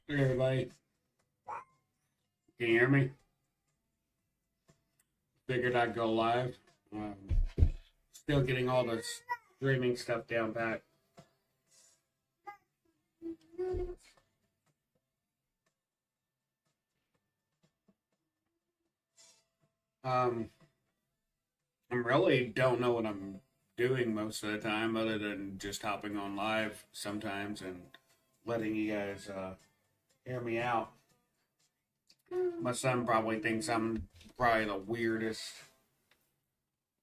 Hey everybody, can you hear me? Figured I'd go live. Um, Still getting all the streaming stuff down pat. Um, I really don't know what I'm doing most of the time, other than just hopping on live sometimes and letting you guys hear me out. My son probably thinks I'm probably the weirdest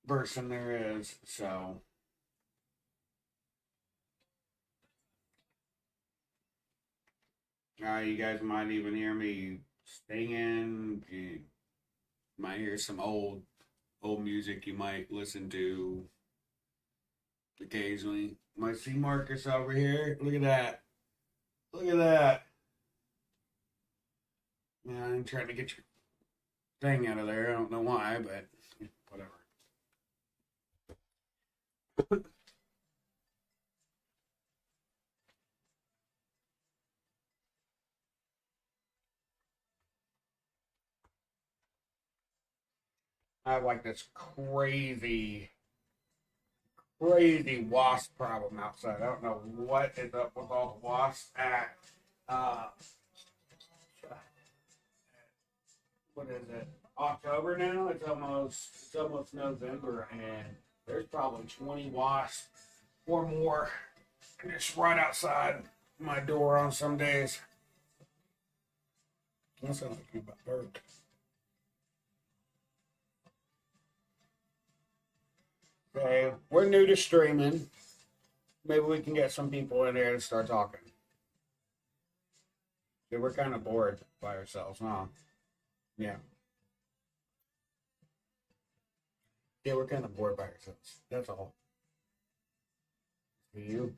person there is, so you guys might even hear me singing. You might hear some old music you might listen to occasionally. Might see Marcus over here. Look at that. Look at that. Yeah, I'm trying to get your thing out of there. I don't know why, but whatever. I have like this crazy, crazy wasp problem outside. I don't know what is up with all the wasps at uh what is it? October now? It's almost November and there's probably 20 wasps or more just right outside my door on some days. That sounds like you about bird. Okay, we're new to streaming. Maybe we can get some people in here to start talking. Yeah, we're kind of bored by ourselves, huh? Yeah. Yeah, we're kind of bored by ourselves. That's all. You?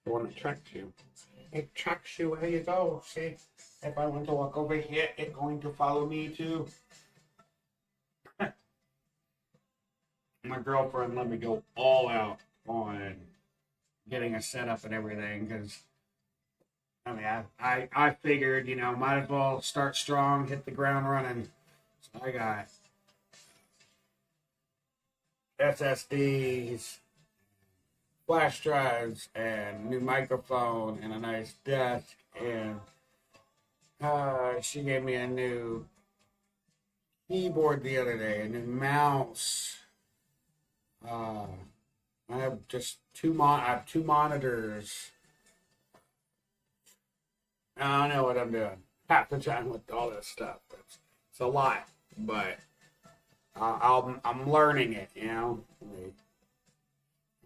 The one that tracks you. It tracks you where you go. See, if I want to walk over here, it's going to follow me too. My girlfriend let me go all out on getting a setup and everything because I mean I figured might as well start strong, hit the ground running. So I got SSDs, flash drives, and new microphone, and a nice desk, and she gave me a new keyboard the other day, a new mouse. I have just I have two monitors. I don't know what I'm doing half the time with all this stuff. It's a lot, but I'm learning it. I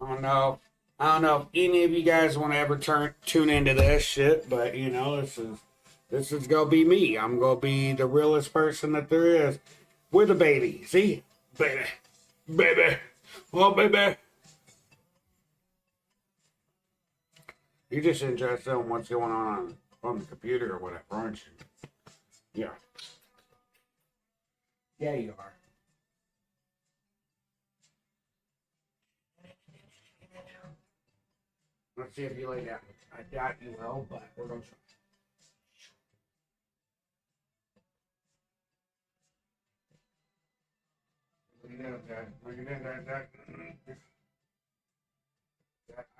don't know. I don't know if any of you guys want to ever tune into this shit, but this is gonna be me. I'm gonna be the realest person that there is. With a baby. See? Baby. Baby. Oh baby. You're just interested in what's going on the computer or whatever, aren't you? Yeah. Yeah, you are. Let's see if you lay down. I doubt you will, but we're gonna try. Look at that. Look at that.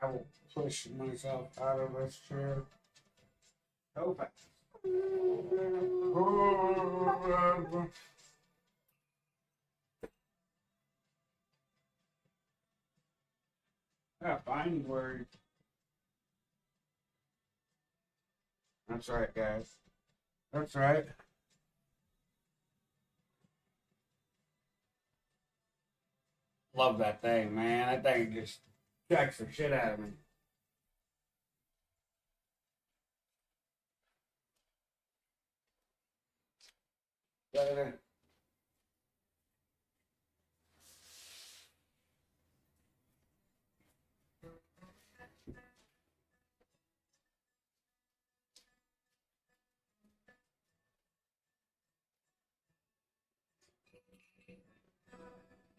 I will push myself out of this chair. Open. Yeah, fine word. That's right, guys. That's right. Love that thing, man. That thing just checks the shit out of me. But,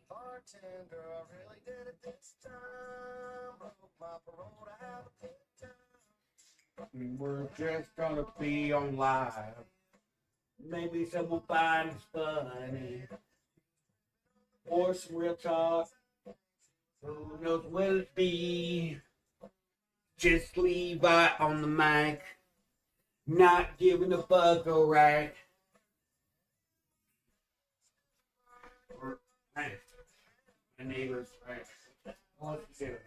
bartender, I really did it this time. Broke my parole to have a good time. We're just gonna be on live. Maybe someone finds funny. Or some real talk. Who knows what it be? Just Levi on the mic. Not giving a fuck, alright. Hey, my neighbors, right? What's he doing?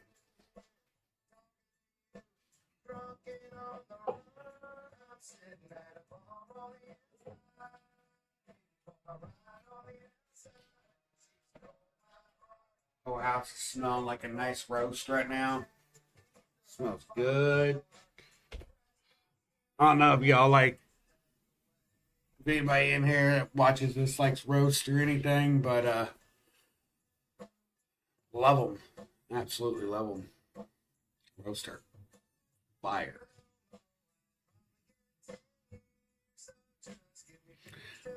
Whole house is smelling like a nice roast right now. Smells good. I don't know if y'all if anybody in here that watches this likes roast or anything, but love them. Absolutely love them. Roaster. Fire.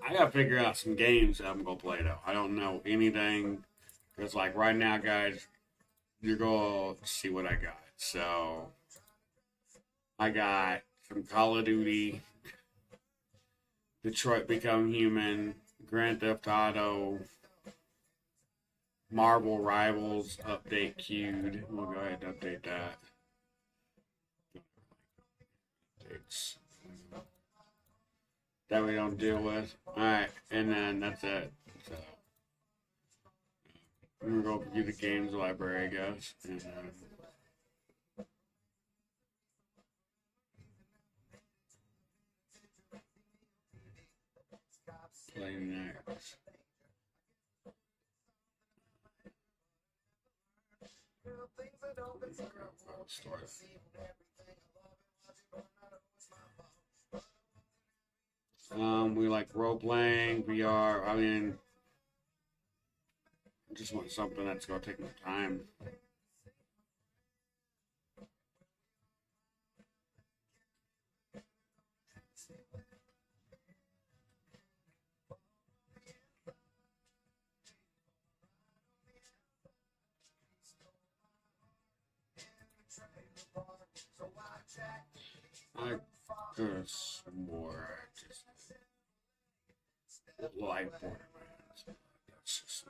I gotta figure out some games that I'm gonna play though. I don't know anything. Because like right now, guys, you're gonna see what I got. So I got some Call of Duty. Detroit Become Human, Grand Theft Auto, Marvel Rivals update queued. We'll go ahead and update that. Updates that we don't deal with. Alright, and then that's it. So we're gonna go view the games library, I guess. And play next. We like role playing, VR. I mean, I just want something that's gonna take more time. I could have swore I just like Borderlands. That's just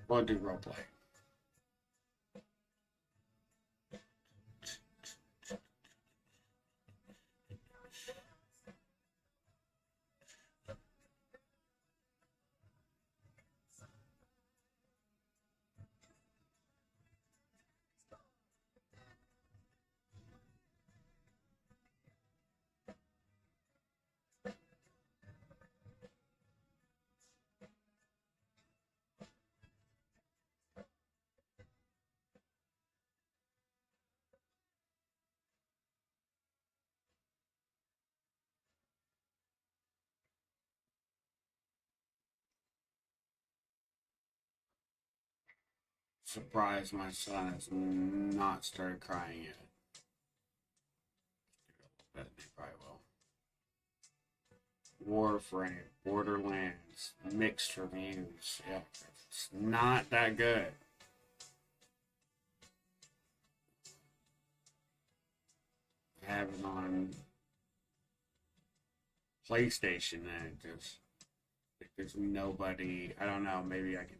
want to do role play. Surprised my son has not started crying yet. But they probably will. Warframe, Borderlands, mixed reviews. Yeah, it's not that good. I have it on PlayStation and just like, there's nobody. I don't know. Maybe I can.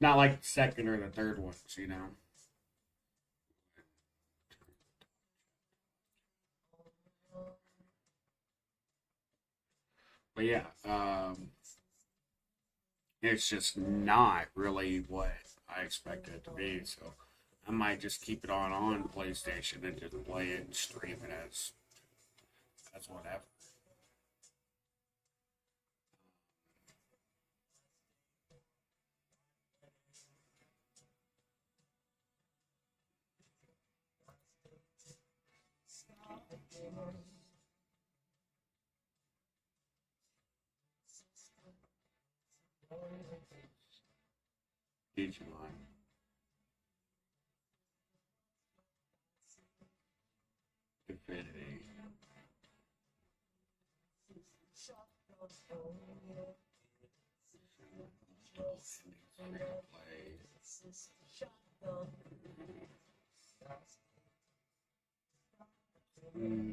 Not like the second or the third ones, you know. But yeah, it's just not really what I expected it to be. So I might just keep it on PlayStation and just play it and stream it as whatever. Digimon. Infinity.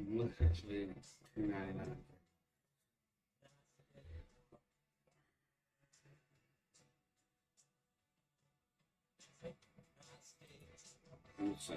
Looks actually $2.99. Let's see.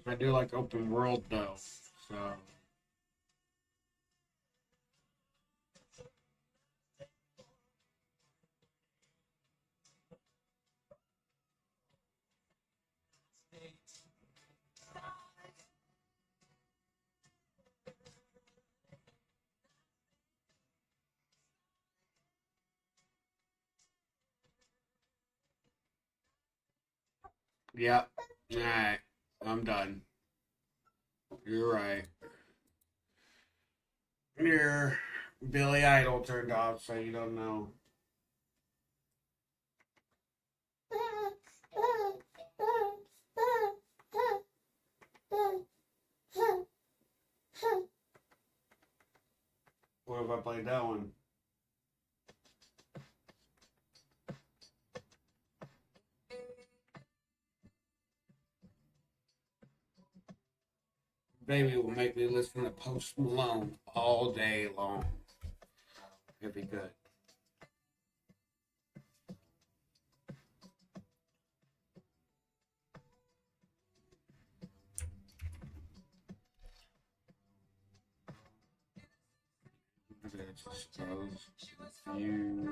I do like open world though. So yeah. Alright. I'm done. You're right. Your Billy Idol turned off, so you don't know. What if I played that one? Baby will make me listen to Post Malone all day long. It'd be good. You.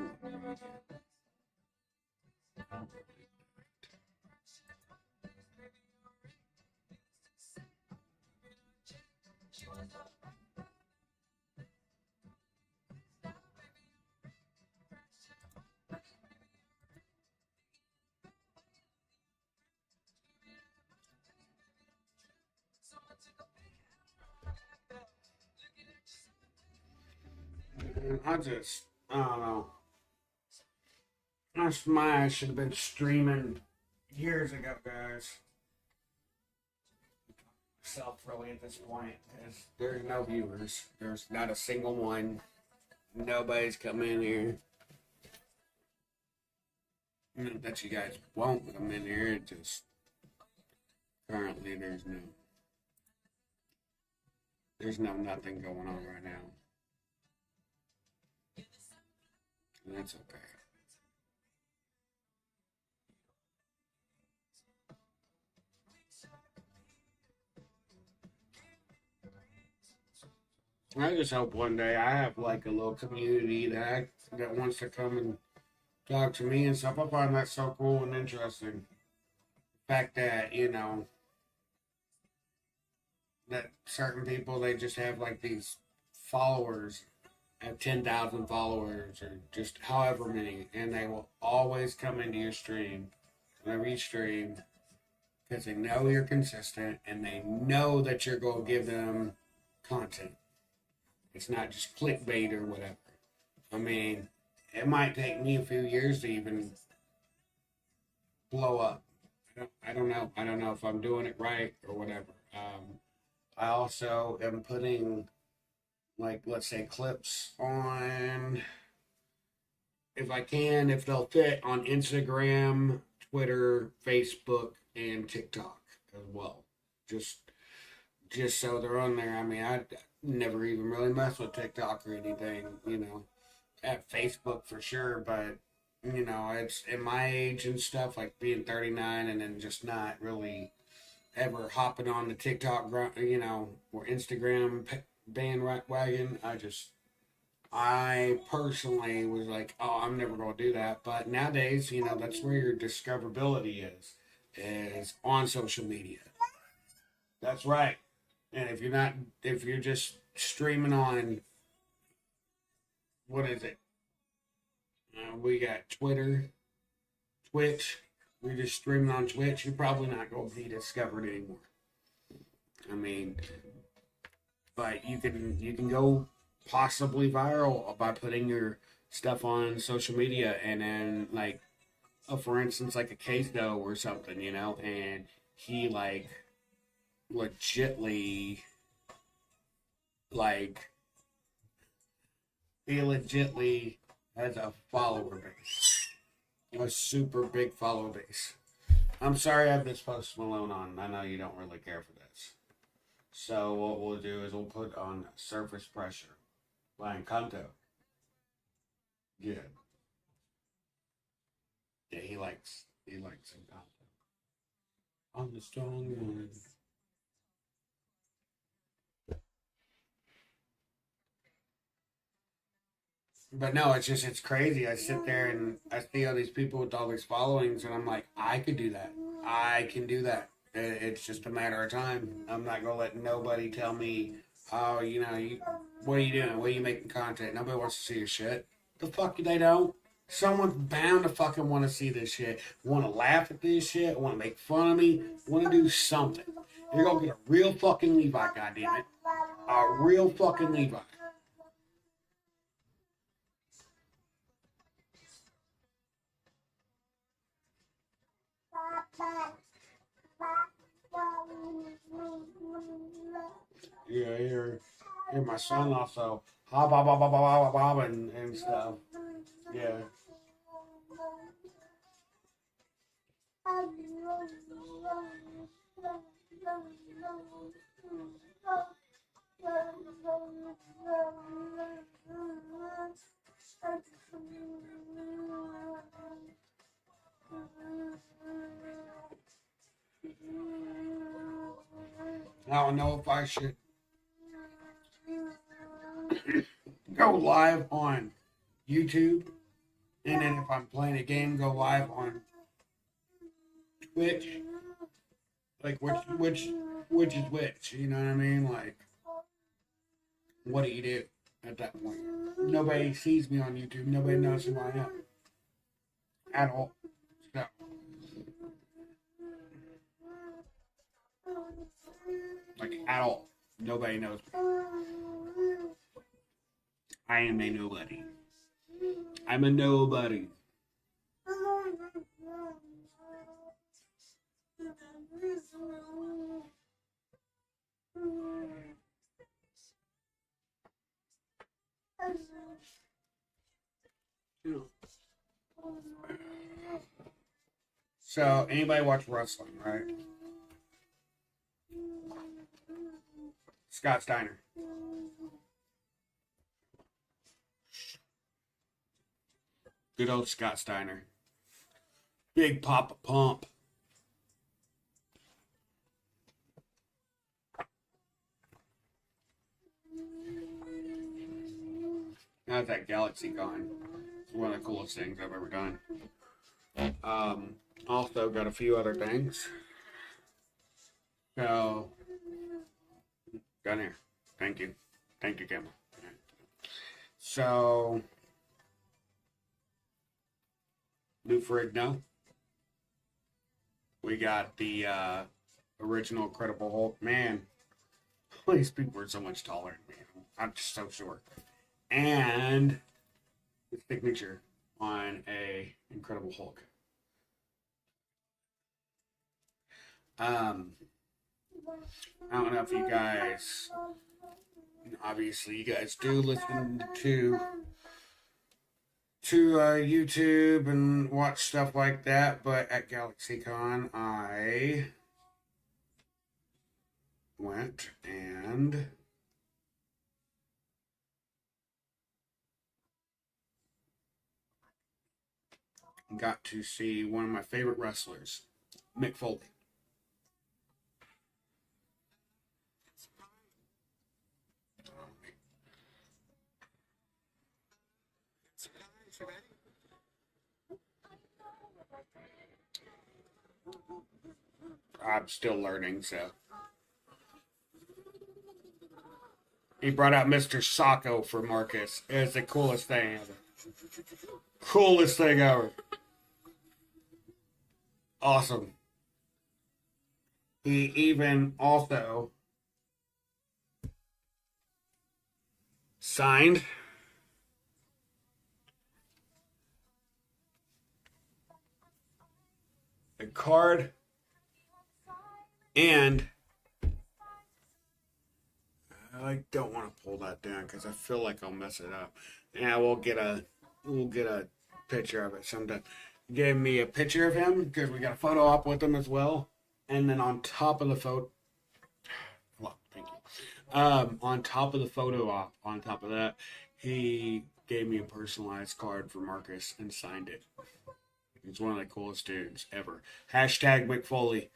I don't know. That's my, I should have been streaming years ago, guys. Self really at this point. There's no viewers. There's not a single one. Nobody's come in here. Not that you guys won't come in here. It just currently there's no nothing going on right now. And that's okay. I just hope one day I have like a little community that wants to come and talk to me and stuff. I find that so cool and interesting. The fact that that certain people they just have like these followers, have 10,000 followers or just however many, and they will always come into your stream whenever you stream because they know you're consistent and they know that you're going to give them content. It's not just clickbait or whatever. I mean, it might take me a few years to even blow up. I don't know. I don't know if I'm doing it right or whatever. I also am putting, like, let's say, clips on, if I can, if they'll fit, on Instagram, Twitter, Facebook, and TikTok as well. Just just so they're on there. I mean, I never even really mess with TikTok or anything. At Facebook for sure, but it's in my age and stuff, like being 39 and then just not really ever hopping on the TikTok, or Instagram bandwagon. I personally was like, oh, I'm never going to do that. But nowadays, that's where your discoverability is on social media. That's right. And if you're just streaming on, what is it? We got Twitter, Twitch. We're just streaming on Twitch. You're probably not going to be discovered anymore. I mean, but you can go possibly viral by putting your stuff on social media, and then like, for instance, like a case dough or something, and he legitly like he legitly has a follower base, a super big follower base. I'm sorry I have this Post Malone on. I know you don't really care for this. So what we'll do is we'll put on Surface Pressure by Encanto. Yeah. Yeah, he likes Encanto. I'm the strong one. But no, it's crazy. I sit there and I see all these people with all these followings, and I'm like, I could do that. I can do that. It's just a matter of time. I'm not gonna let nobody tell me, oh, what are you doing? What are you making content? Nobody wants to see your shit. The fuck they don't. Someone's bound to fucking want to see this shit. Want to laugh at this shit. Want to make fun of me. Want to do something. You're gonna get a real fucking Levi, goddammit. A real fucking Levi. Yeah, here my son also hob hob hob hob hob hob and stuff. Yeah. I don't know if I should go live on YouTube, and then if I'm playing a game, go live on Twitch. Like which is which? You know what I mean? Like, what do you do at that point? Nobody sees me on YouTube. Nobody knows who I am at all. So, like at all, nobody knows me. I am a nobody. I'm a nobody. So, anybody watch wrestling, right? Scott Steiner. Good old Scott Steiner. Big Papa Pump. How's that Galaxy gone? It's one of the coolest things I've ever done. Also got a few other things. So, down here. Thank you. Thank you, Kim. So, Lou Ferrigno. We got the original Incredible Hulk. Man, these people are so much taller than me. I'm just so short. And his signature on a Incredible Hulk. I don't know if you guys, obviously, you guys do listen to YouTube and watch stuff like that, but at GalaxyCon, I went and got to see one of my favorite wrestlers, Mick Foley. I'm still learning, so. He brought out Mr. Sacco for Marcus. It's the coolest thing ever. Coolest thing ever. Awesome. He even also signed a card and I don't want to pull that down because I feel like I'll mess it up. Yeah, we'll get a picture of it sometime. Gave me a picture of him because we got a photo op with him as well. And then on top of the photo, well, thank you. On top of the photo op, on top of that, he gave me a personalized card for Marcus and signed it. He's one of the coolest dudes ever. Hashtag McFoley.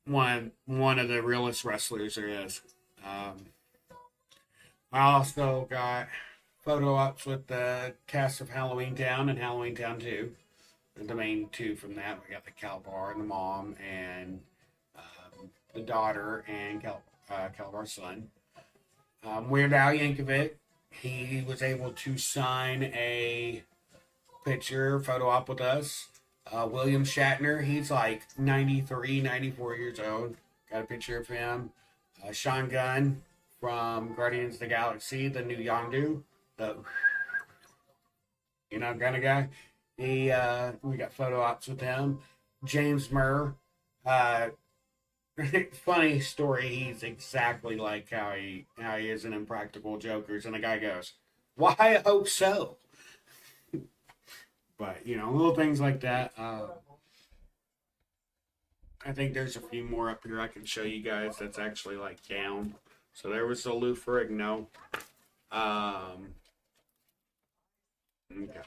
One of the realest wrestlers there is. I also got photo ops with the cast of Halloween Town and Halloween Town 2. The main two from that. We got the Calabar and the mom and the daughter and Calabar's son. Weird Al Yankovic, he was able to sign a picture photo op with us. William Shatner, he's like 93, 94 years old. Got a picture of him. Sean Gunn from Guardians of the Galaxy, the new Yondu, the kind of guy. We got photo ops with him. James Murr, uh, funny story. He's exactly like how he is in Impractical Jokers, and the guy goes, "Why? I hope so." But little things like that. I think there's a few more up here I can show you guys. That's actually like down. So there was the Lou Ferrigno. Okay,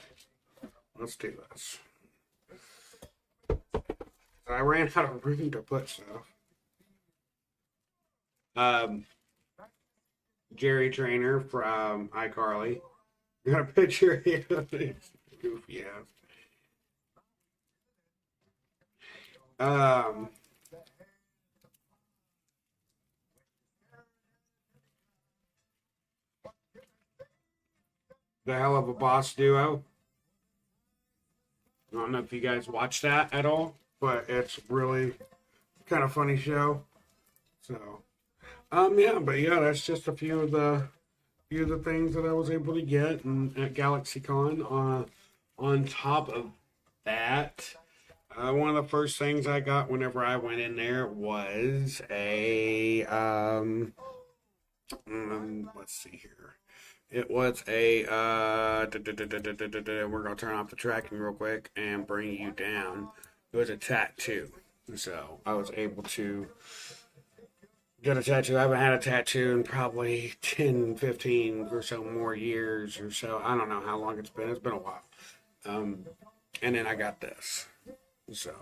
let's do this. I ran out of room to put stuff. Jerry Trainer from iCarly. Got a picture here of this goofy ass. The Hell of a Boss duo. I don't know if you guys watch that at all, but it's really kind of funny show. So, yeah, that's just a few of the things that I was able to get at GalaxyCon. On top of that, one of the first things I got whenever I went in there was a let's see here. It was a we're gonna turn off the tracking real quick and bring you down. It was a tattoo, so I was able to get a tattoo. I haven't had a tattoo in probably 10, 15 or so more years or so. I don't know how long it's been. It's been a while. And then I got this. So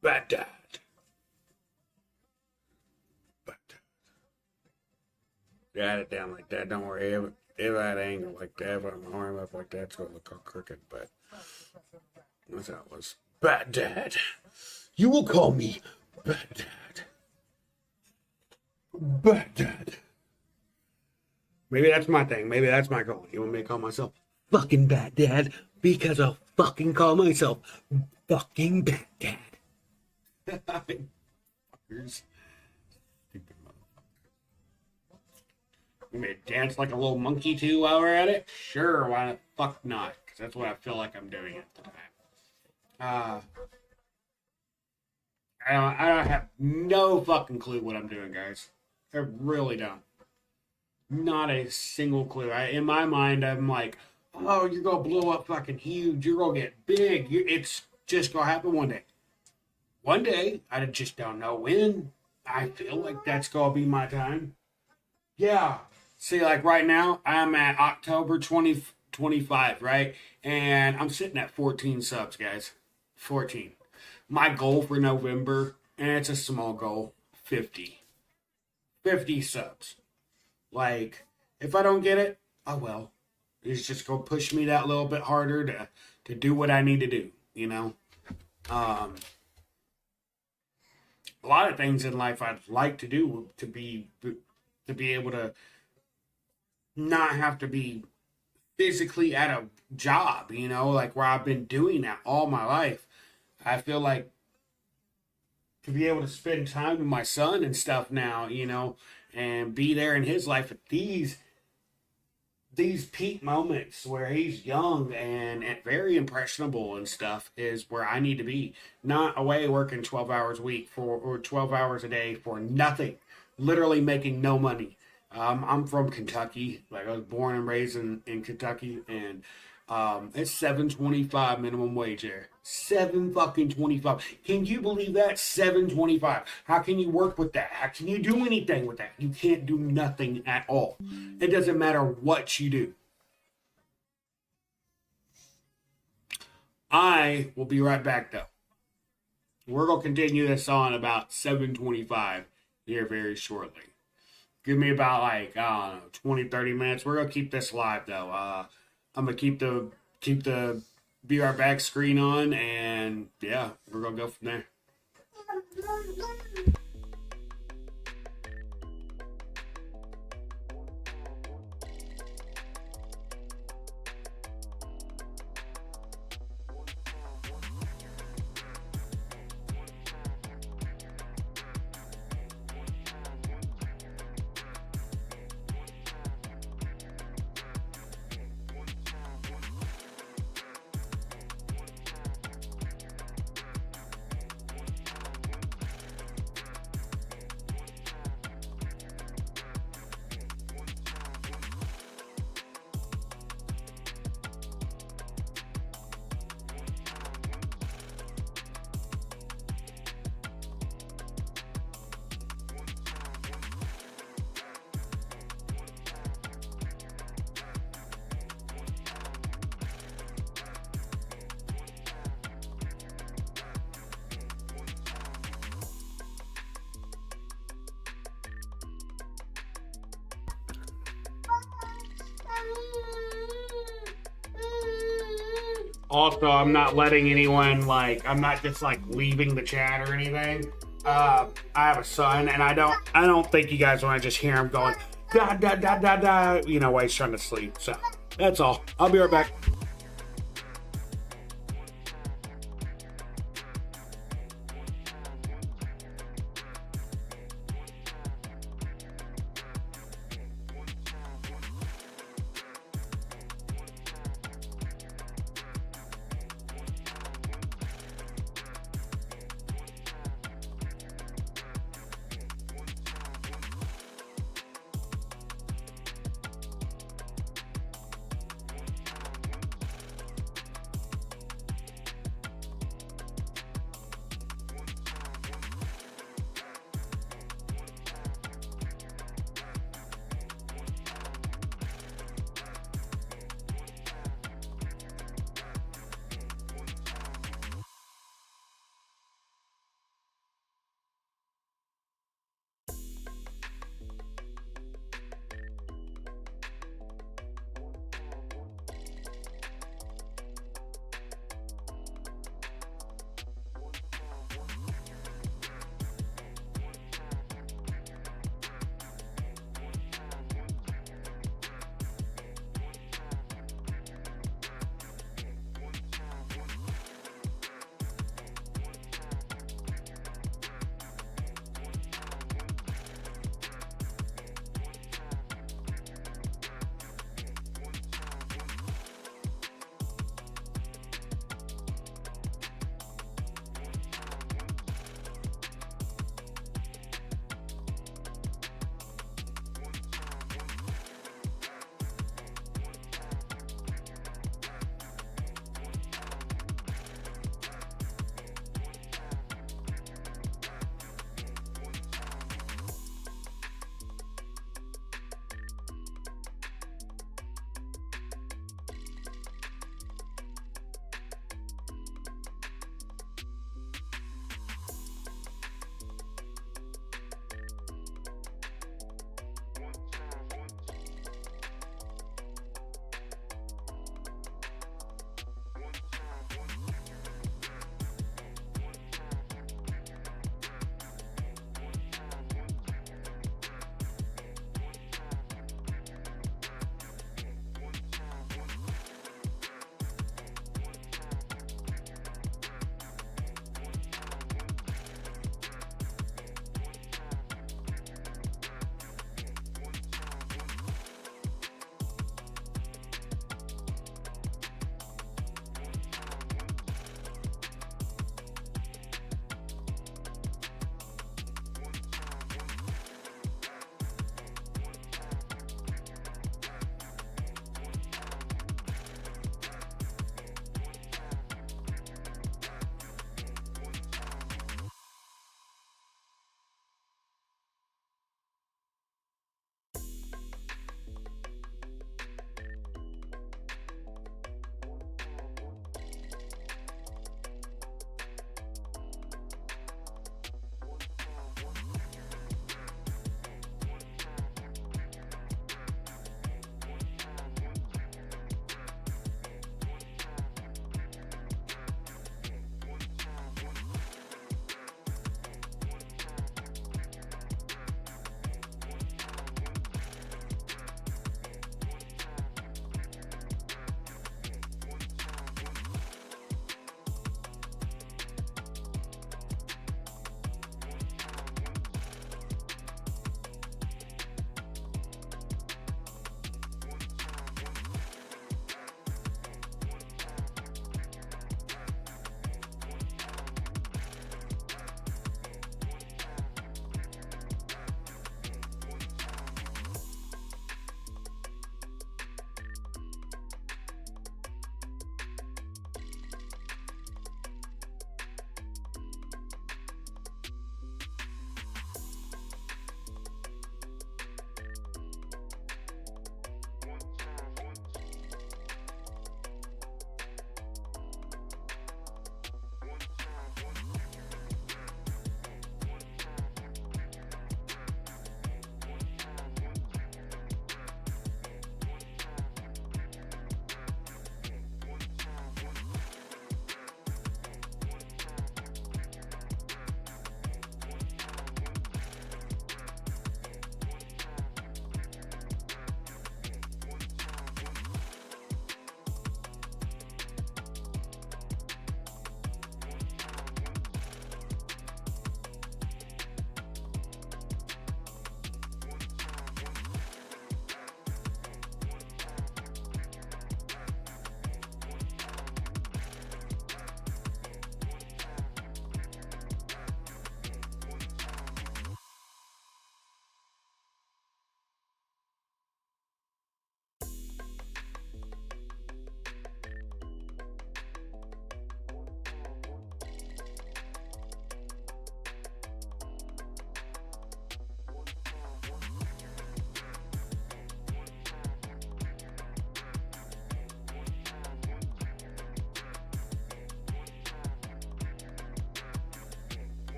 Bad Dad. Bad Dad. Got it down like that. Don't worry. If I had an angle like that, if I'm arm up like that, it's gonna look all crooked. But that's how it was. Bad Dad. You will call me Bad Dad. Bad Dad. Maybe that's my thing. Maybe that's my goal. You want me to call myself fucking Bad Dad because I'll fucking call myself fucking Bad Dad. Fuckers. Stupid motherfucker. You may dance like a little monkey too while we're at it? Sure, why the fuck not? Because that's what I feel like I'm doing at the time. I don't have no fucking clue what I'm doing, guys. I really don't. Not a single clue. In my mind, I'm like, oh, you're gonna blow up fucking huge. You're gonna get big. It's just gonna happen one day. One day, I just don't know when. I feel like that's gonna be my time. Yeah. See, like right now, I'm at October 2025, right? And I'm sitting at 14 subs, guys. 14. My goal for November, and it's a small goal, 50. 50 subs. Like, if I don't get it, oh well. It's just gonna push me that little bit harder to do what I need to do, A lot of things in life I'd like to do to be able to not have to be physically at a job, like where I've been doing that all my life. I feel like to be able to spend time with my son and stuff now, and be there in his life at these peak moments where he's young and very impressionable and stuff is where I need to be. Not away working 12 hours a week or 12 hours a day for nothing, literally making no money. I'm from Kentucky. Like, I was born and raised in Kentucky, and it's $7.25 minimum wage there. 7 fucking 25. Can you believe that? 7.25. How can you work with that? How can you do anything with that? You can't do nothing at all. It doesn't matter what you do. I will be right back though. We're gonna continue this on about 7:25 here very shortly. Give me about like I don't know 20, 30 minutes. We're gonna keep this live though. I'm gonna keep the be right back screen on, and yeah, we're gonna go from there. Also, I'm not letting anyone I'm not just leaving the chat or anything. I have a son, and I don't think you guys want to just hear him going da da da da da, while he's trying to sleep. So that's all. I'll be right back.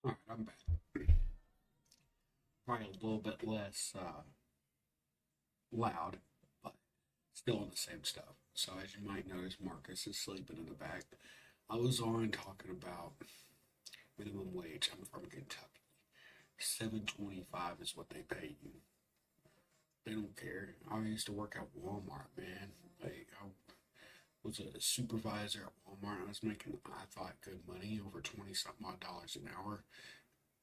Alright, I'm back. Probably a little bit less loud, but still on the same stuff. So as you might notice, Marcus is sleeping in the back. I was on talking about minimum wage. I'm from Kentucky. 7.25 is what they pay you. They don't care. I used to work at Walmart, man. Like I was a supervisor at Walmart. I was making, I thought, good money, over 20 something odd dollars an hour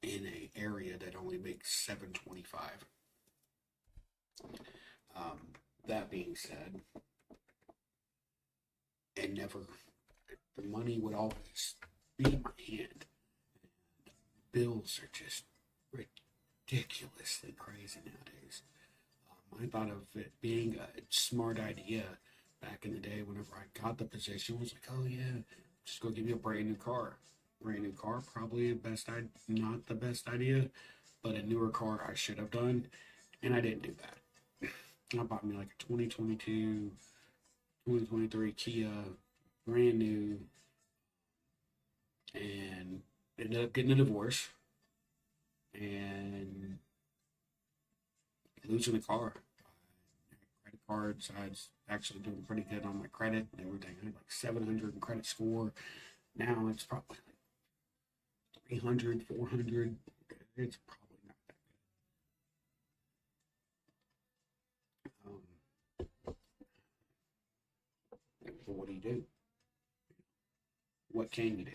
in a area that only makes 7.25. That being said, it never, the money would always be in my hand. Bills are just ridiculously crazy nowadays. I thought of it being a smart idea back in the day whenever I got the position. Was like, oh yeah, just go give you a brand new car. Brand new car, probably not the best idea, but a newer car I should have done, and I didn't do that. I bought me like a 2022, 2023 Kia, brand new, and ended up getting a divorce and losing a car. Credit cards, I was actually doing pretty good on my credit and everything. I had like 700 in credit score. Now it's probably like 300, 400. It's probably not that good. But what do you do? What can you do?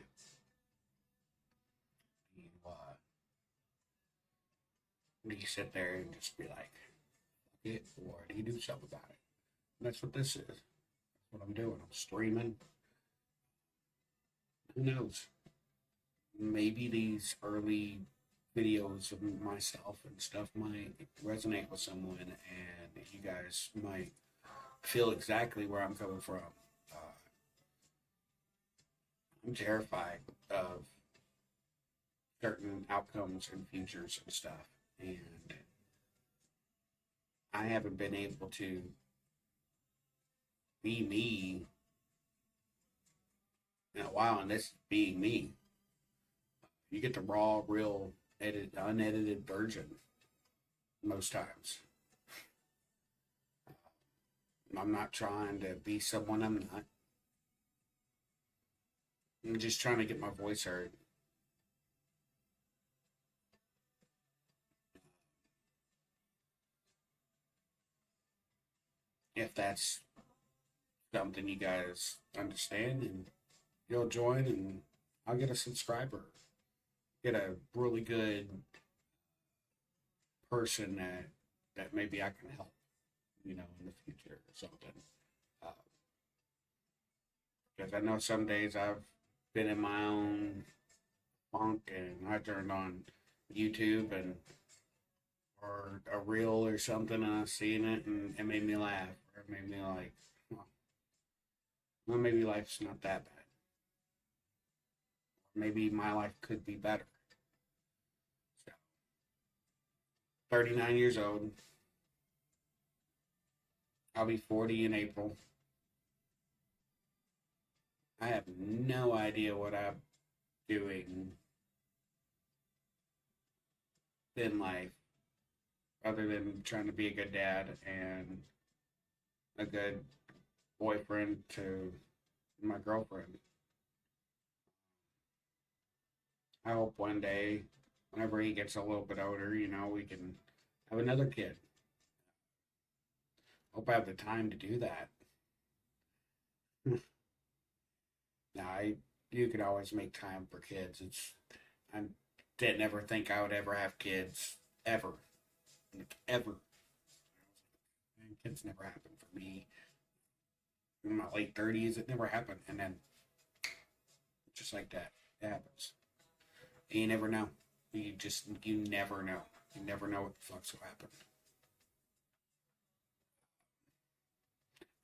Do you sit there and just be like, fuck it, or do you do something about it? And that's what this is. That's what I'm doing. I'm streaming. Who knows? Maybe these early videos of myself and stuff might resonate with someone, and you guys might feel exactly where I'm coming from. Uh, I'm terrified of certain outcomes and futures and stuff, and I haven't been able to be me in a while, and this is being me. You get the raw, real, unedited version most times. I'm not trying to be someone I'm not. I'm just trying to get my voice heard. If that's something you guys understand, and you'll join, and I'll get a subscriber, get a really good person that maybe I can help, in the future or something. Because I know some days I've been in my own funk, and I turned on YouTube and or a reel or something, and I seen it, and it made me laugh, or it made me like, well, maybe life's not that bad. Maybe my life could be better. So, 39 years old. I'll be 40 in April. I have no idea what I'm doing in life other than trying to be a good dad and a good boyfriend to my girlfriend. I hope one day, whenever he gets a little bit older, we can have another kid. Hope I have the time to do that. Now, you could always make time for kids. I didn't ever think I would ever have kids, ever, like, ever. And kids never happened for me. In my late 30s, it never happened, and then just like that, it happens. And you never know. You never know. You never know what the fuck's will happen.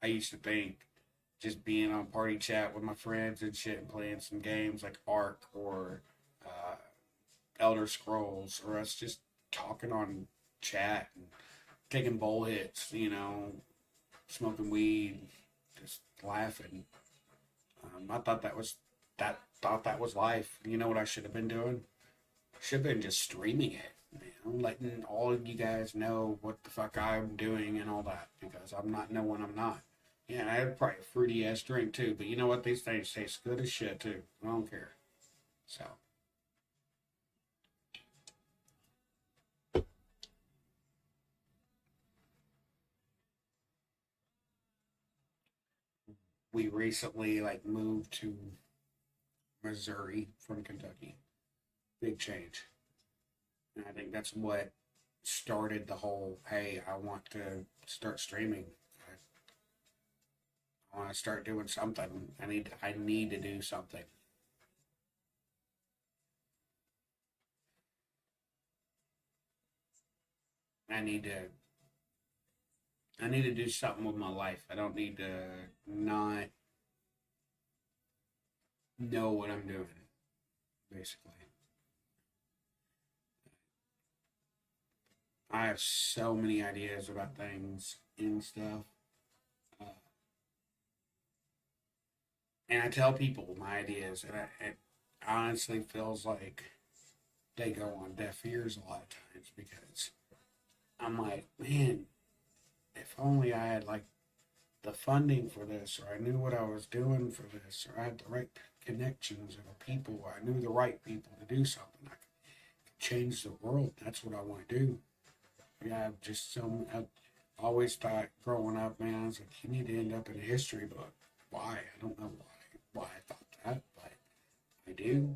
I used to think just being on party chat with my friends and shit and playing some games like Ark or uh, Elder Scrolls, or us just talking on chat and taking bowl hits, smoking weed, just laughing. I thought that was life. You know what I should have been doing? Should have been just streaming it. Letting all of you guys know what the fuck I'm doing and all that because I'm not knowing I'm not. Yeah, I had probably a fruity ass drink too, but you know what? These things taste good as shit too. I don't care. So we recently moved to Missouri from Kentucky. Big change. And I think that's what started the whole hey, I want to start streaming. I want to start doing something. I need to do something. I need to I need to do something with my life. I don't need to not know what I'm doing, basically. I have so many ideas about things and stuff. Uh, and I tell people my ideas, and it honestly feels like they go on deaf ears a lot of times because I'm like, man, if only I had the funding for this, or I knew what I was doing for this, or I had the right connections or people, or I knew the right people to do something, I could change the world. That's what I want to do. Yeah, I've just I always thought growing up, man, I was like, you need to end up in a history book. Why? I don't know why I thought that, but I do.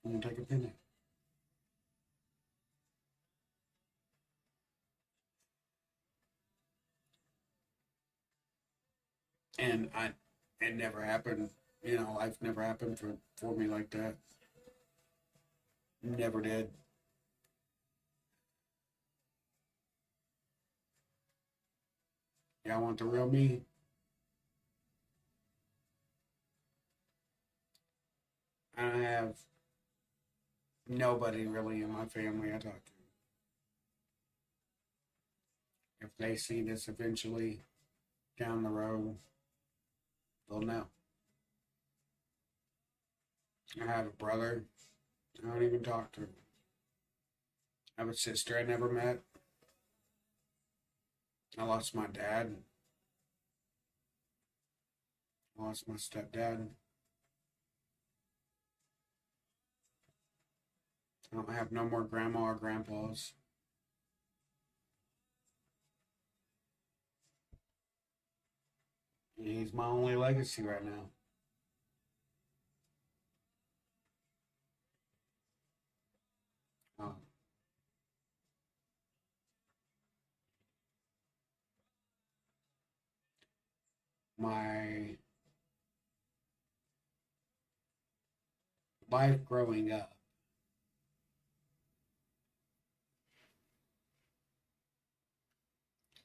I'm gonna take a minute. And it never happened. Life never happened for me like that. Never did. Yeah, I want the real me. I have nobody really in my family I talk to. If they see this eventually down the road, they'll know. I have a brother I don't even talk to. I have a sister I never met. I lost my dad. I lost my stepdad. I don't have no more grandma or grandpas. He's my only legacy right now. Um, my life growing up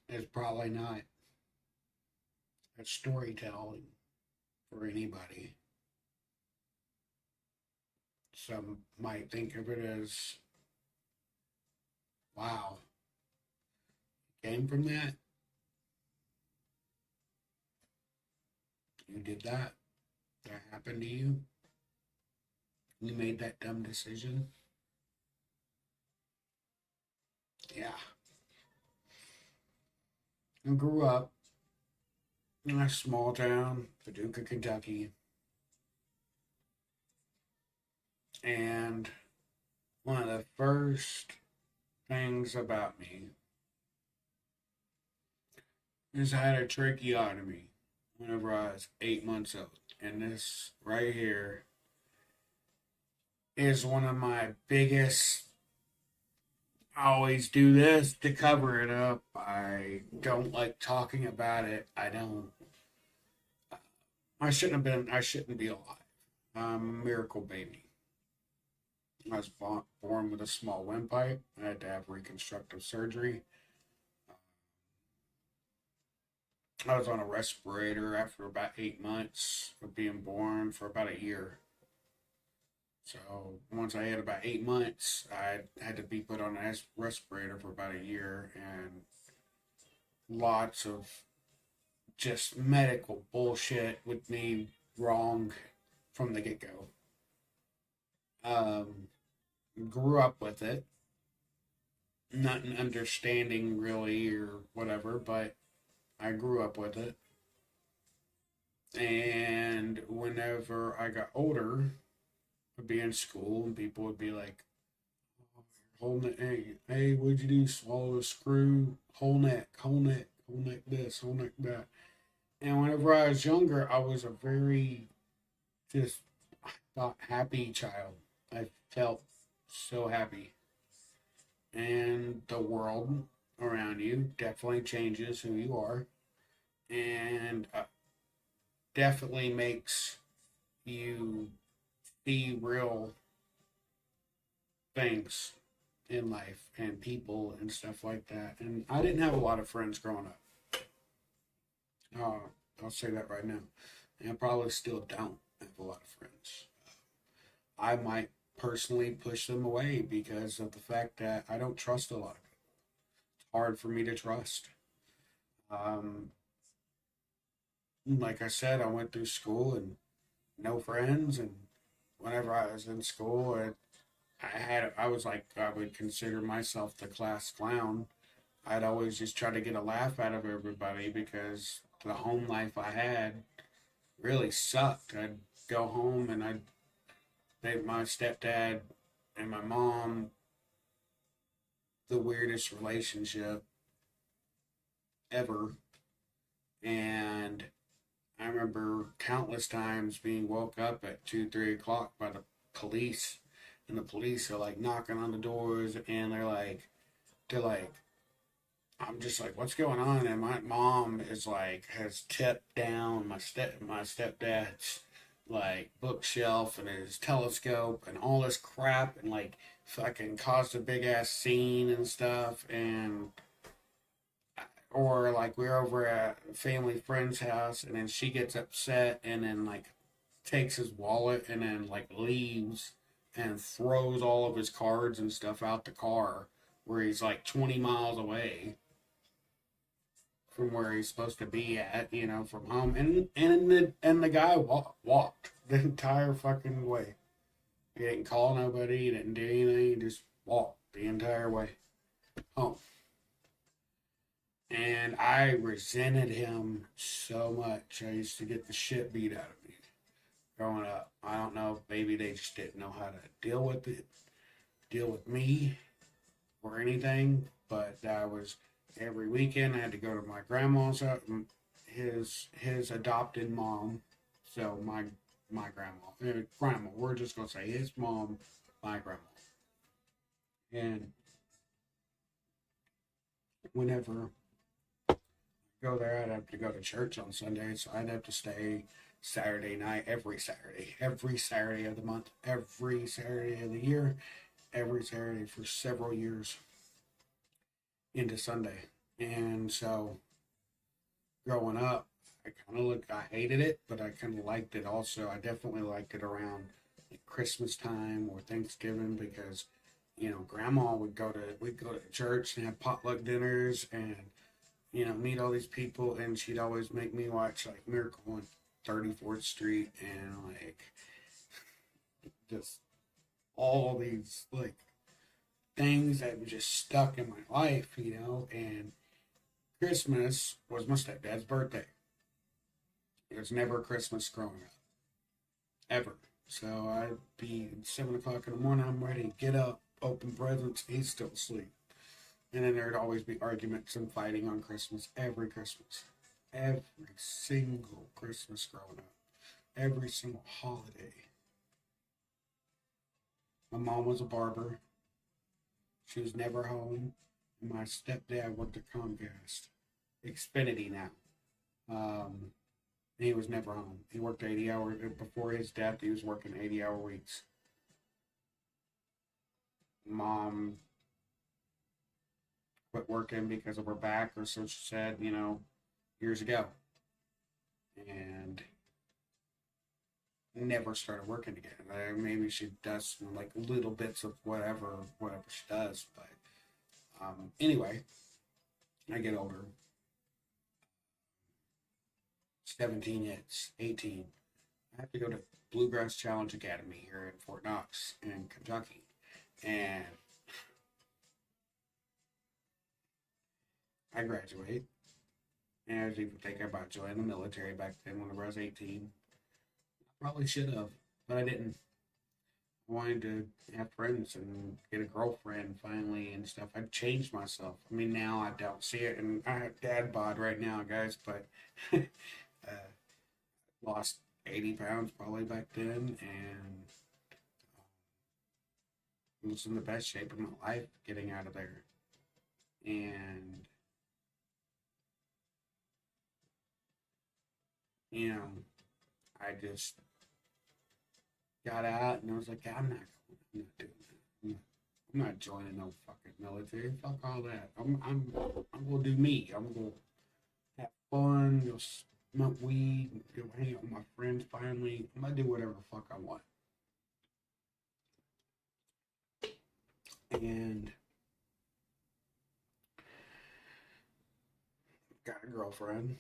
is probably not a storytelling for anybody. Some might think of it as, wow, came from that. You did that. That happened to you. You made that dumb decision. Yeah. I grew up in a small town, Paducah, Kentucky, and one of the first things about me is I had a tracheotomy whenever I was 8 months old. And this right here is one of my biggest. I always do this to cover it up. I don't like talking about it. I don't. I shouldn't have been. I shouldn't be alive. I'm a miracle baby. I was born with a small windpipe. I had to have reconstructive surgery. I was on a respirator after about 8 months of being born for about a year. So once I had about 8 months, I had to be put on a respirator for about a year, and lots of just medical bullshit with me wrong from the get go. Um, grew up with it, not an understanding really or whatever, but I grew up with it. And whenever I got older, I'd be in school and people would be like, holding it, hey, what'd you do? Swallow a screw? Whole neck this, whole neck that. And whenever I was younger, I was a very just thought happy child. I felt so happy. And the world around you definitely changes who you are and definitely makes you see real things in life and people and stuff like that. And I didn't have a lot of friends growing up. Uh, I'll say that right now. And I probably still don't have a lot of friends. I might personally push them away because of the fact that I don't trust a lot of people. It's hard for me to trust. Um, like I said, I went through school and no friends, and whenever I was in school, I was like I would consider myself the class clown. I'd always just try to get a laugh out of everybody because the home life I had really sucked. I'd go home and my stepdad and my mom, the weirdest relationship ever. And I remember countless times being woke up at 2, 3 o'clock by the police. And the police are like knocking on the doors and they're like, I'm just like, what's going on? And my mom is like, has tipped down my stepdad's like bookshelf and his telescope and all this crap and like fucking caused a big ass scene and stuff. And or like we're over at a family friend's house and then she gets upset and then like takes his wallet and then like leaves and throws all of his cards and stuff out the car where he's like 20 miles away from where he's supposed to be at, from home. And the guy walked the entire fucking way. He didn't call nobody. He didn't do anything. He just walked the entire way home. And I resented him so much. I used to get the shit beat out of me growing up. I don't know. Maybe they just didn't know how to deal with it, deal with me, or anything. But I was every weekend. I had to go to my grandma's house, his adopted mom. So my grandma. We're just gonna say his mom, my grandma. And whenever I go there, I'd have to go to church on Sunday, so I'd have to stay Saturday night every Saturday of the month, every Saturday of the year, every Saturday for several years into Sunday. And so growing up, I hated it, but I kind of liked it also. I definitely liked it around like Christmas time or Thanksgiving because, grandma we'd go to church and have potluck dinners and, meet all these people. And she'd always make me watch like Miracle on 34th Street and like just all these like things that were just stuck in my life, and Christmas was my stepdad's birthday. It was never Christmas growing up, ever. So I'd be 7 o'clock in the morning. I'm ready to get up, open presents. He's still asleep, and then there'd always be arguments and fighting on Christmas. Every single Christmas growing up, every single holiday. My mom was a barber. She was never home. My stepdad worked at Comcast, Xfinity now. Um, he was never home. He worked 80 hours before his death. He was working 80-hour weeks. Mom quit working because of her back, or so she said, years ago, and never started working again. Maybe she does like little bits of whatever she does, but anyway, I get older. 17 hits, 18. I have to go to Bluegrass Challenge Academy here in Fort Knox in Kentucky. And I graduate. And I was even thinking about joining the military back then when I was 18. Probably should have, but I didn't. I wanted to have friends and get a girlfriend finally and stuff. I've changed myself. I mean, now I don't see it, and I have dad bod right now, guys, but lost 80 pounds probably back then, and was in the best shape of my life getting out of there. And, you know, I just got out and I was like, I'm not doing that. I'm not joining no fucking military. Fuck all that. I'm gonna do me. I'm gonna have fun, go smoke weed, go hang out with my friends finally. I'm gonna do whatever the fuck I want. And got a girlfriend.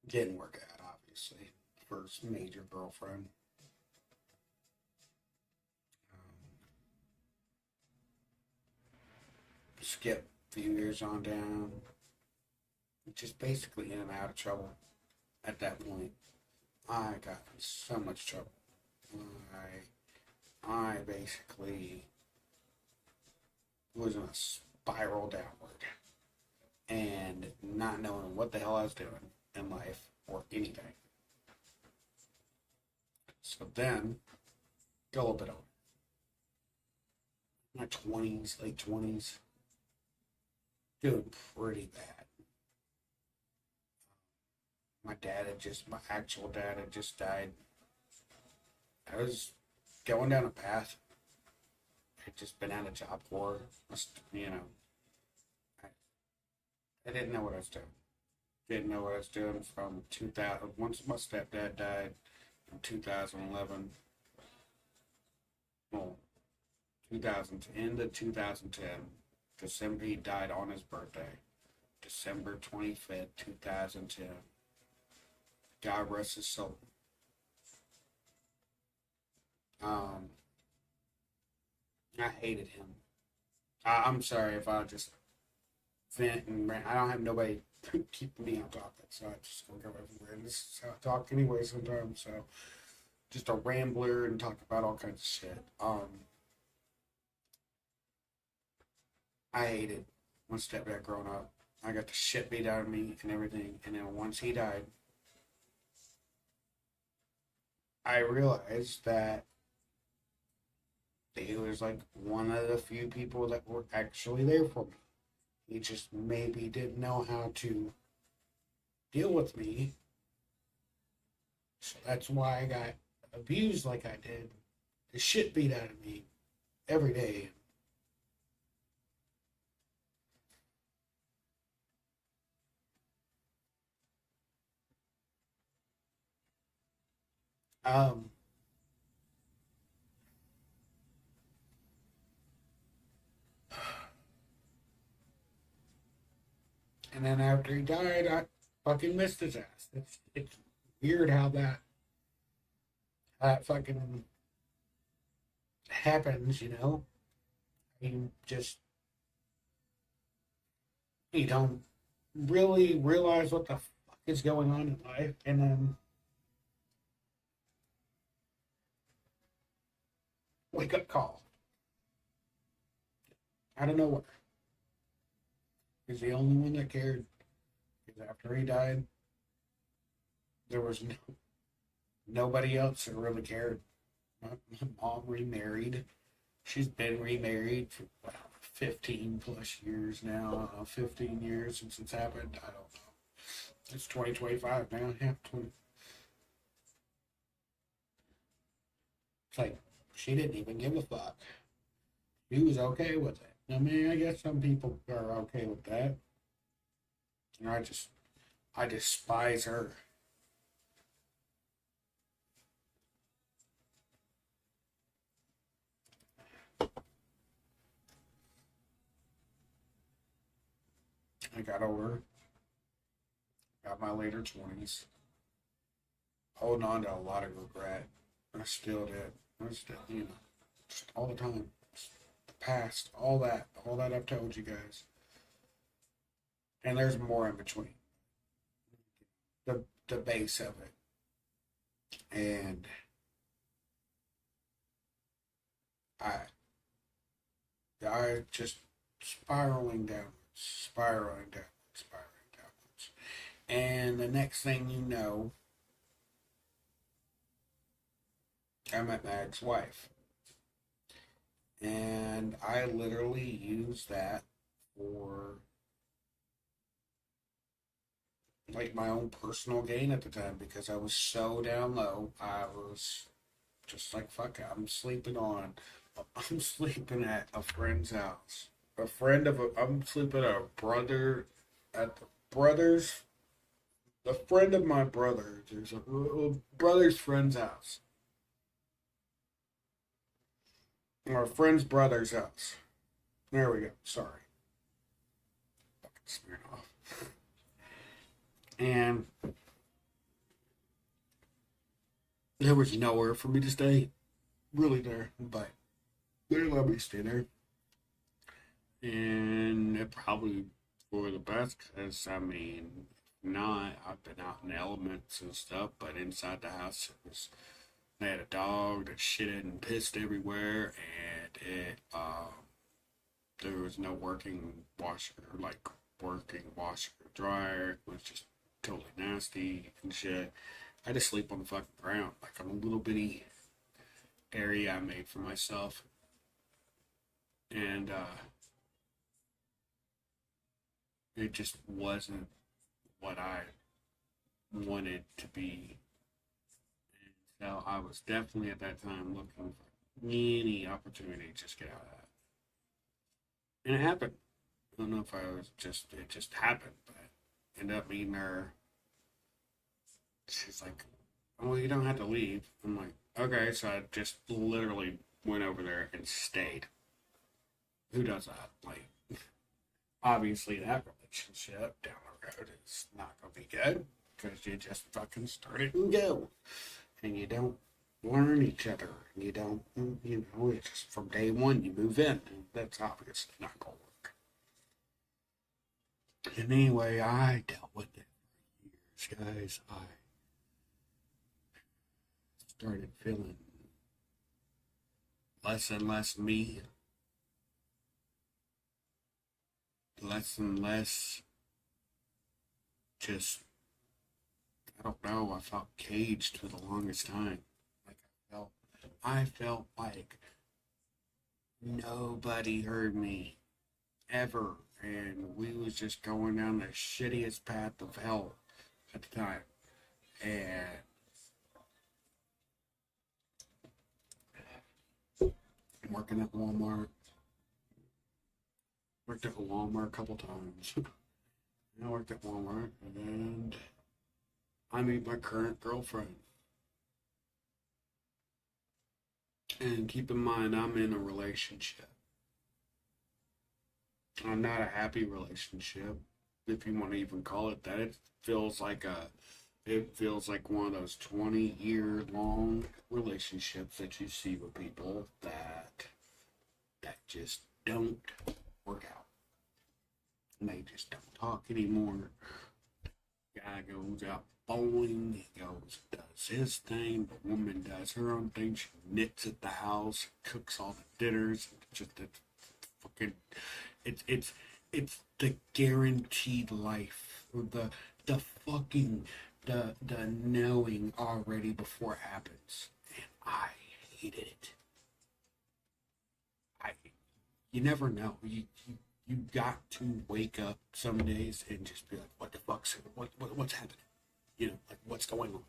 Didn't work out, obviously. First major girlfriend. Skip a few years on down. Just basically in and out of trouble at that point. I got in so much trouble. I basically was in a spiral downward and not knowing what the hell I was doing in life or anything. So then, got a little bit older. My 20s, late 20s, doing pretty bad. My actual dad had just died. I was going down a path. I'd just been out of job corps. You know, I, I didn't know what I was doing. Didn't know what I was doing from 2000. Once my stepdad died in 2011, well, 2000, end of 2010, December, he died on his birthday, December 25th, 2010. God rest his soul. Um, I hated him. I'm sorry if I just vent and rant. I don't have nobody keeping me on topic, so I just go everywhere. And this is how I talk anyway sometimes. So just a rambler and talk about all kinds of shit. I hated my stepdad growing up. I got the shit beat out of me and everything. And then once he died, I realized that he was like one of the few people that were actually there for me. He just maybe didn't know how to deal with me. So that's why I got abused like I did. The shit beat out of me every day. Um, and then after he died, I fucking missed his ass. It's weird how that fucking happens, you know? You just, you don't really realize what the fuck is going on in life, and then wake up call out of nowhere. He's the only one that cared. Because after he died, there was nobody else that really cared. My mom remarried. She's been remarried for 15 plus years now. 15 years since it's happened. I don't know. It's 2025 now. Yeah, 20. It's like she didn't even give a fuck. She was okay with it. I mean, I guess some people are okay with that. And I despise her. I got older, got my later 20s, holding on to a lot of regret. I still did. I still, just all the time. The past, all that I've told you guys, and there's more in between. The base of it, and I I just spiraling downwards, spiraling downwards, spiraling downwards, and the next thing you know, I met my ex-wife, and I literally used that for like my own personal gain at the time because I was so down low. I was just like, fuck it, I'm sleeping at a friend's house. I'm sleeping at a brother, at the brother's, a friend of my brother. There's a brother's friend's house. Or a friend's brother's house. There we go. Sorry. Fucking smeared off. And there was nowhere for me to stay, really there, but they let me stay there. And it probably for the best, because I mean, not, I've been out in the elements and stuff, but inside the house, they had a dog that shitted and pissed everywhere, and there was no working washer or dryer. It was just totally nasty and shit. I just sleep on the fucking ground, like on a little bitty area I made for myself. And it just wasn't what I wanted to be. And so I was definitely at that time looking for any opportunity to just get out of that. And it happened. I don't know if it just happened, but ended up meeting her. She's like, "Oh, you don't have to leave." I'm like, "Okay." So I just literally went over there and stayed. Who does that? Like, obviously, that relationship down the road is not going to be good because you just fucking started and go. And you don't learn each other. You don't, it's just from day one you move in. And that's obviously not going to work. And anyway, I dealt with it for years, guys. I started feeling less and less me, less and less just, I don't know, I felt caged for the longest time. Like I felt like nobody heard me ever. And we was just going down the shittiest path of hell at the time. And working at Walmart, worked at Walmart a couple times. I worked at Walmart, and I meet my current girlfriend. And keep in mind, I'm in a relationship. I'm not a happy relationship, if you want to even call it that. It feels like one of those 20-year long relationships that you see with people that just don't work out. And they just don't talk anymore. Guy goes out bowling, he goes does his thing, the woman does her own thing, she knits at the house, cooks all the dinners, it's fucking it's it's the guaranteed life. The fucking the knowing already before it happens. And I hated it. I You never know. You got to wake up some days and just be like, what the fuck's what's happening? Like what's going on?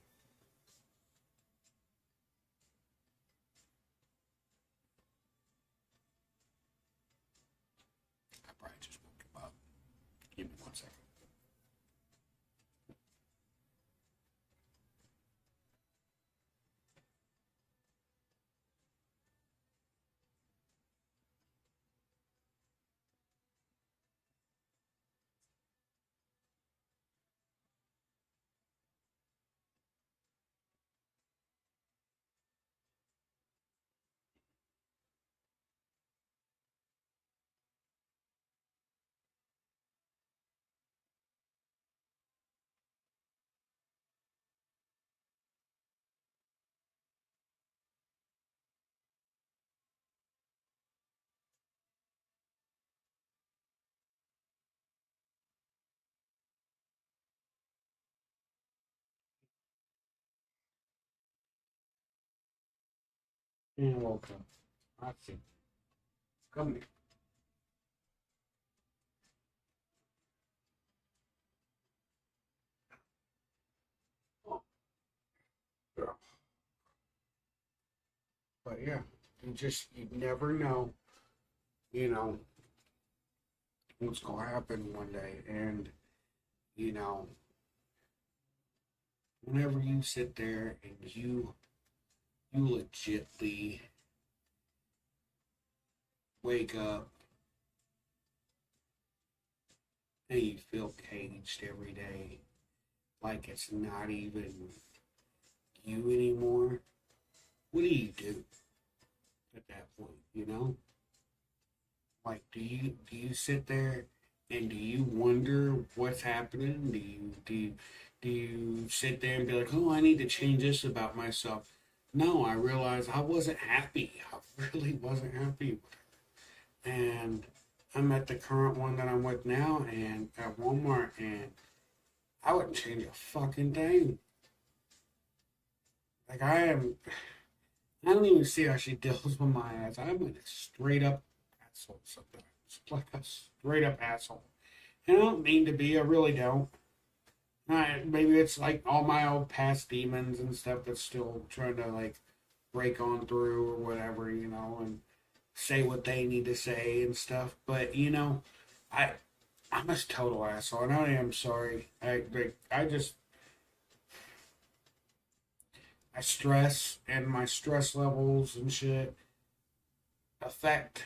I probably just woke him up. Give me 1 second. And welcome. I see. Come here. Oh, yeah. But yeah, you never know, you know, what's gonna happen one day. And, you know, whenever you sit there and you legitly wake up and you feel caged every day, like it's not even you anymore, what do you do at that point, you know? Like, do you sit there and do you wonder what's happening? Do you sit there and be like, oh, I need to change this about myself? No, I realized I wasn't happy. I really wasn't happy. And I'm at the current one that I'm with now, and at Walmart, and I wouldn't change a fucking thing. Like I am, I don't even see how she deals with my ass. I'm a straight up asshole sometimes, like a straight up asshole. And I don't mean to be. I really don't. Maybe it's like all my old past demons and stuff that's still trying to like break on through or whatever, and say what they need to say and stuff. But I I'm a total asshole, and I am sorry. I stress, and my stress levels and shit affect,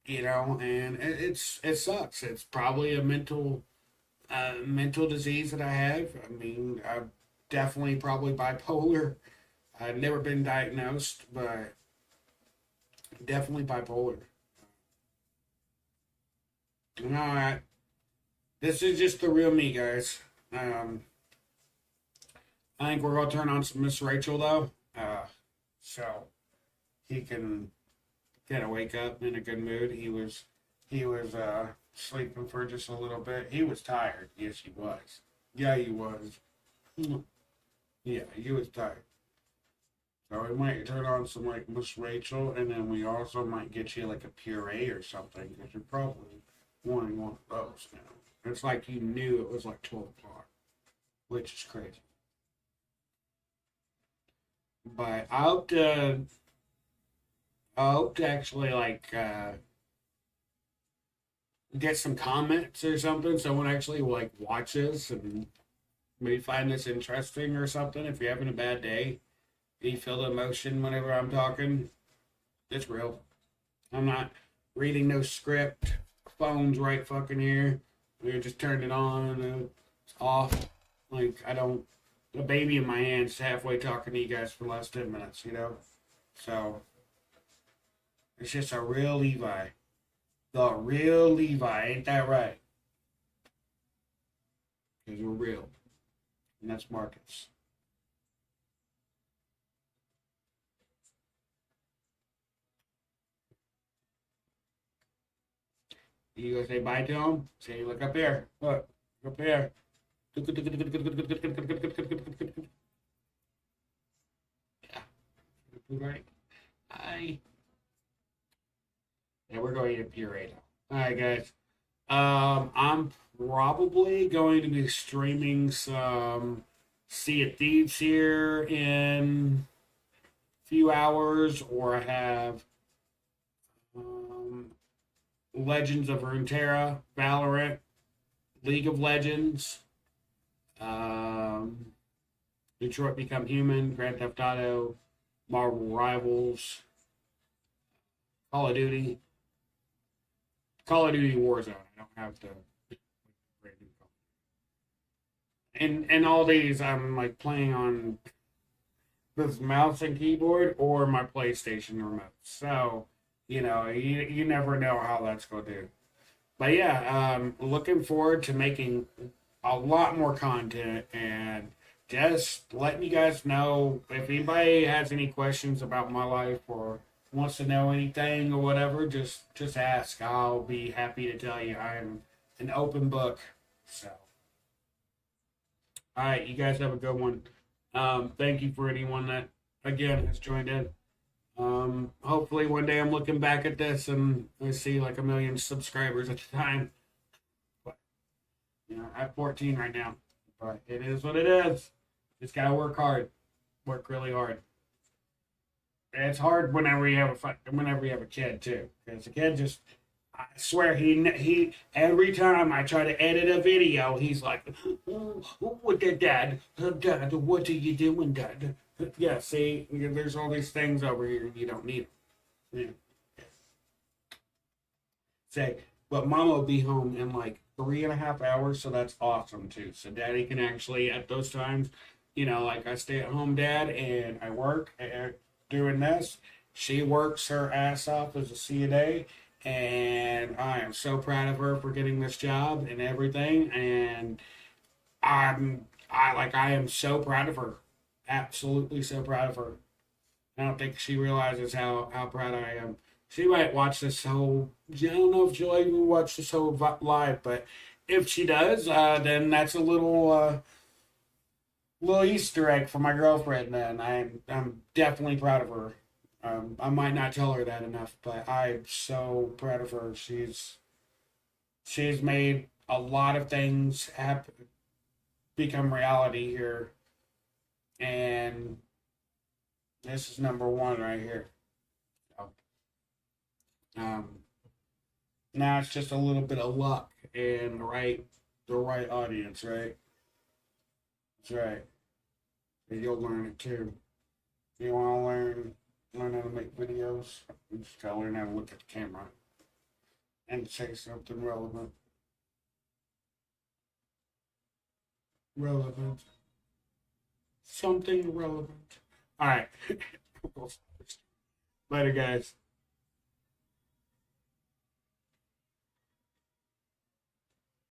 and it sucks. It's probably a mental disease that I have. I mean, I'm definitely probably bipolar. I've never been diagnosed, but definitely bipolar. All right, this is just the real me, guys. Um, I think we're gonna turn on some Miss Rachel though, so he can get a wake up in a good mood. He was sleeping for just a little bit. He was tired. Yes, he was. Yeah, he was. Yeah, he was tired. So we might turn on some like Miss Rachel, and then we also might get you like a puree or something because you're probably wanting one of those now. It's like you knew it was like 12 o'clock, which is crazy. But I hope to actually like get some comments or something. Someone actually like watches and maybe find this interesting or something. If you're having a bad day, you feel the emotion whenever I'm talking. It's real. I'm not reading no script. Phone's right fucking here. We just turned it on and it's off. Like I don't. A baby in my hands halfway talking to you guys for the last 10 minutes. So it's just a real Levi. The real Levi, ain't that right? Because we're real. And that's Marcus. You go say bye to him. Say, look up there. Look up there. Yeah. Right. Hi. And we're going to puree now. All right, guys. I'm probably going to be streaming some Sea of Thieves here in a few hours, or I have um, Legends of Runeterra, Valorant, League of Legends, um, Detroit Become Human, Grand Theft Auto, Marvel Rivals, Call of Duty, Call of Duty Warzone. I don't have the brand new Call. And all these I'm like playing on this mouse and keyboard or my PlayStation remote. So you never know how that's going to do. But yeah, looking forward to making a lot more content and just letting you guys know if anybody has any questions about my life or wants to know anything or whatever, just ask. I'll be happy to tell you. I'm an open book. So, all right, you guys have a good one. Thank you for anyone that again has joined in. Hopefully one day I'm looking back at this and I see like 1 million subscribers at the time. But I have 14 right now. But it is what it is. Just gotta work hard, work really hard. It's hard whenever you have whenever you have a kid too, because the kid just. I swear he every time I try to edit a video, he's like, "What did Dad? Dad, what are you doing, Dad?" Yeah, see, there's all these things over here you don't need. Yeah. Say, but Mama will be home in like 3.5 hours, so that's awesome too. So Daddy can actually at those times, like I stay at home, Dad, and I work doing this. She works her ass off as a CNA, and I am so proud of her for getting this job and everything. And I am so proud of her, absolutely so proud of her. I don't think she realizes how proud I am. She might watch this whole. I don't know if she'll even watch this whole live, but if she does, then that's a little Easter egg for my girlfriend. Then I'm definitely proud of her. I might not tell her that enough, but I'm so proud of her. She's made a lot of things become reality here, and this is number one right here. So, um, now it's just a little bit of luck and the right audience, right? That's right. And you'll learn it too. You want to learn how to make videos. You just gotta learn how to look at the camera and say something relevant. Relevant. Something relevant. All right. Later, guys.